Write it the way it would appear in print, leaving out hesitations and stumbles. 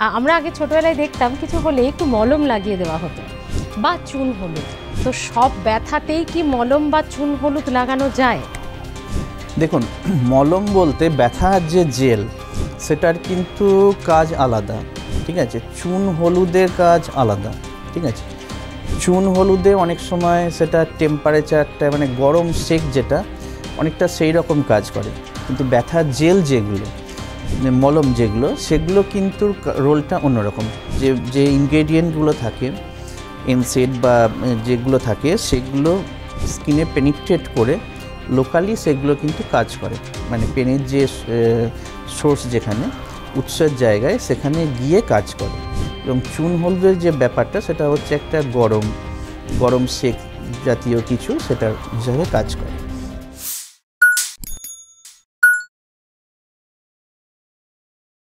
আমরা আগে ছোটবেলায় দেখতাম কিছু হলে একটু মলম লাগিয়ে দেওয়া হতো বা চুন হলুদ। তো সব ব্যথাতেই কি মলম বা চুন হলুদ লাগানো যায়? দেখুন, মলম বলতে ব্যথার যে জেল সেটার কিন্তু কাজ আলাদা, ঠিক আছে। চুন হলুদের কাজ আলাদা, ঠিক আছে। চুন হলুদে অনেক সময় সেটা টেম্পারেচারটা মানে গরম সেক যেটা অনেকটা সেই রকম কাজ করে, কিন্তু ব্যথার জেল যেগুলো মলম যেগুলো সেগুলো কিন্তু রোলটা অন্যরকম। যে ইনগ্রেডিয়েন্টগুলো থাকে এনসেড বা যেগুলো থাকে সেগুলো স্কিনে পেনিট্রেট করে লোকালি সেগুলো কিন্তু কাজ করে, মানে পেনের যে সোর্স যেখানে উৎসের জায়গায় সেখানে গিয়ে কাজ করে। এবং চুন হলুদের যে ব্যাপারটা সেটা হচ্ছে একটা গরম সেক জাতীয় কিছু, সেটার হিসাবে কাজ করে।